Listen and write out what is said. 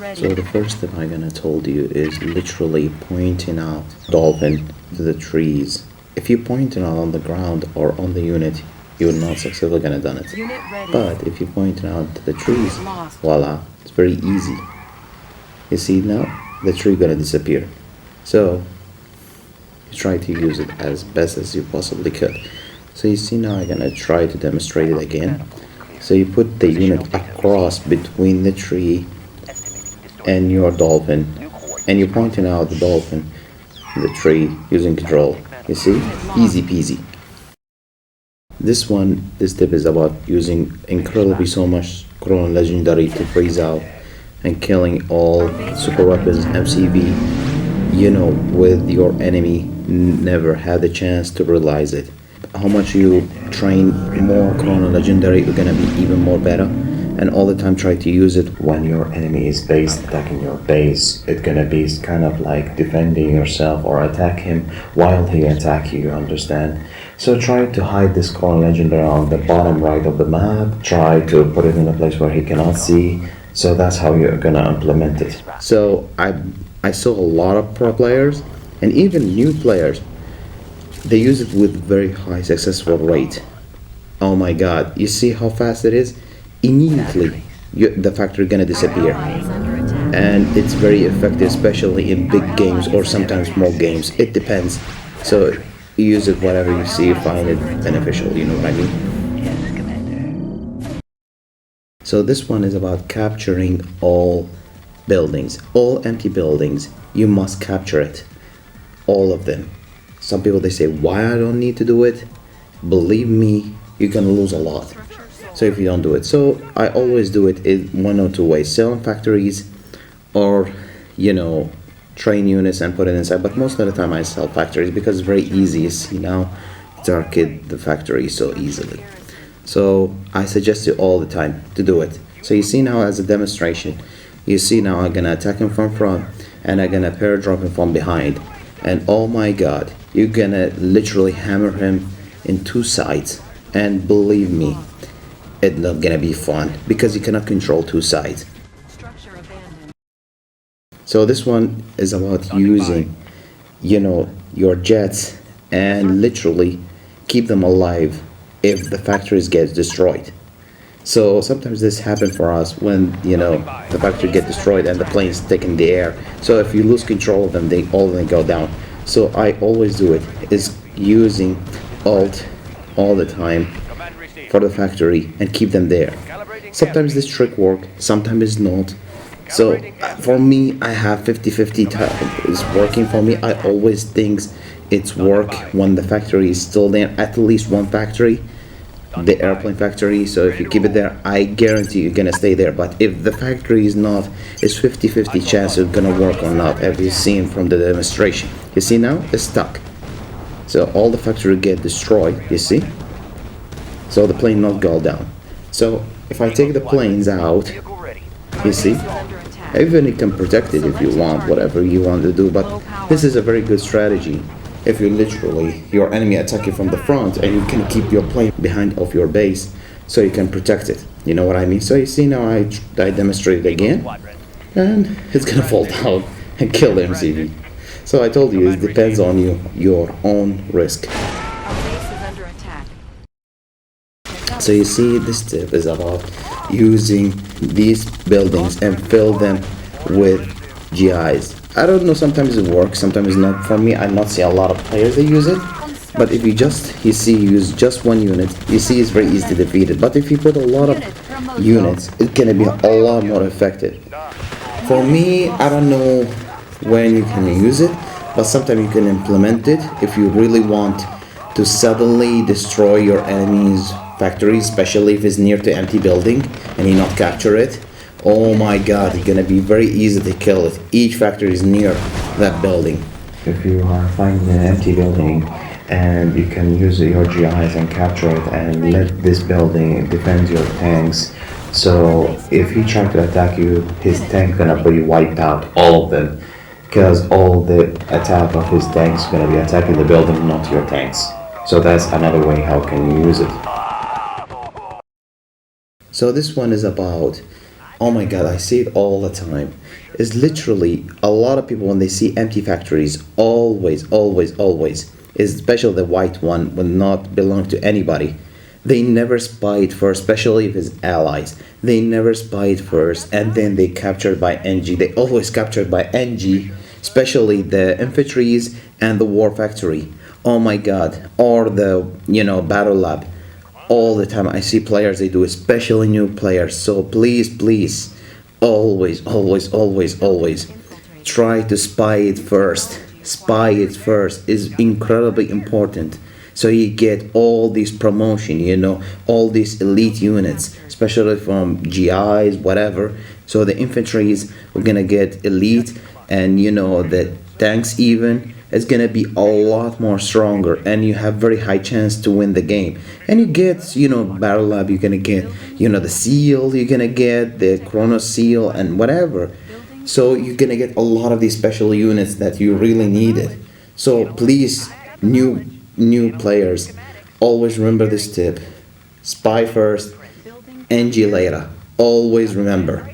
So the first step I'm gonna told you is literally pointing out dolphin to the trees. If you point it out on the ground or on the unit, you're not successfully gonna done it. But if you point it out to the trees, voila, it's very easy. You see now, the tree gonna disappear. So you try to use it as best as you possibly could. So you see now I'm gonna try to demonstrate it again. So you put the unit across between the tree and your dolphin, and you're pointing out the dolphin, the tree, using control. You see? Easy peasy. This tip is about using incredibly so much Chrono legendary to freeze out and killing all super weapons, MCV, with your enemy never had the chance to realize it. How much you train more Chrono legendary, you're gonna be even more better. And all the time try to use it when your enemy is attacking your base. It's gonna be kind of like defending yourself or attack him while he attack you, understand? So try to hide this Chrono legendary on the bottom right of the map. Try to put it in a place where he cannot see. So that's how you're gonna implement it. So I saw a lot of pro players and even new players. They use it with very high successful rate. Oh my god, you see how fast it is? Immediately the factory gonna disappear, and it's very effective, especially in big games or sometimes small games. It depends. So you use it whatever you see, you find it beneficial, you know what I mean? So this one is about capturing all buildings, all empty buildings. You must capture it, all of them. Some people they say, why I don't need to do it? Believe me, you're gonna lose a lot. So if you don't do it, so I always do it in one or two ways: sell in factories, or train units and put it inside. But most of the time I sell factories because it's very easy. You see now, it's arcade the factory so easily. So I suggest you all the time to do it. So you see now as a demonstration, you see now I'm gonna attack him from front and I'm gonna paradrop him from behind, and oh my god, you're gonna literally hammer him in two sides, and believe me, it's not gonna be fun because you cannot control two sides. So this one is about using, your jets and literally keep them alive if the factories get destroyed. So sometimes this happens for us when, the factory get destroyed and the planes taken the air. So if you lose control of them, they all go down. So I always do it is using alt all the time for the factory and keep them there. Sometimes this trick work, sometimes it's not. So for me, I have 50-50 it's working for me. I always think it's work when the factory is still there, at least one factory, the airplane factory. So if you keep it there, I guarantee you're gonna stay there. But if the factory is not, it's 50-50 chance it's gonna work or not, as you've seen from the demonstration. You see now, it's stuck. So all the factory get destroyed, you see? So the plane not go down. So if I take the planes out, you see, even you can protect it if you want, whatever you want to do, but this is a very good strategy. If you literally, your enemy attack you from the front and you can keep your plane behind of your base so you can protect it, you know what I mean? So you see now I demonstrated again, and it's gonna fall down and kill the MCV. So I told you, it depends on you, your own risk. So you see, this tip is about using these buildings and fill them with GIs. I don't know, sometimes it works, sometimes not. For me, I not see a lot of players that use it. But if you use just one unit, you see it's very easy to defeat it. But if you put a lot of units, it's gonna be a lot more effective. For me, I don't know when you can use it, but sometimes you can implement it if you really want to suddenly destroy your enemy's factory, especially if it's near to empty building and you not capture it. Oh my god, it's gonna be very easy to kill it. Each factory is near that building. If you are finding an empty building and you can use your GIs and capture it and let this building defend your tanks. So if he tries to attack you, his tank gonna be wiped out, all of them, because all the attack of his tanks gonna be attacking the building, not your tanks. So that's another way how can you use it. So this one is about Oh my god, I see it all the time. It's literally a lot of people when they see empty factories, always, especially the white one will not belong to anybody. They never spy it first, especially if it's allies. They never spy it first, and then they captured by NG. They always captured by NG, especially the infantries and the war factory. Oh my god, or the battle lab all the time. I see players they do, especially new players. So please, always try to spy it first. Spy it first is incredibly important. So you get all these promotion, all these elite units, especially from GIs, whatever. So the infantries we're gonna get elite, and the tanks even is gonna be a lot more stronger, and you have very high chance to win the game. And you get battle lab, you're gonna get the seal, you're gonna get the Chrono seal and whatever. So you're gonna get a lot of these special units that you really needed. So please, new players, always remember this tip: spy first, NG later. Always remember.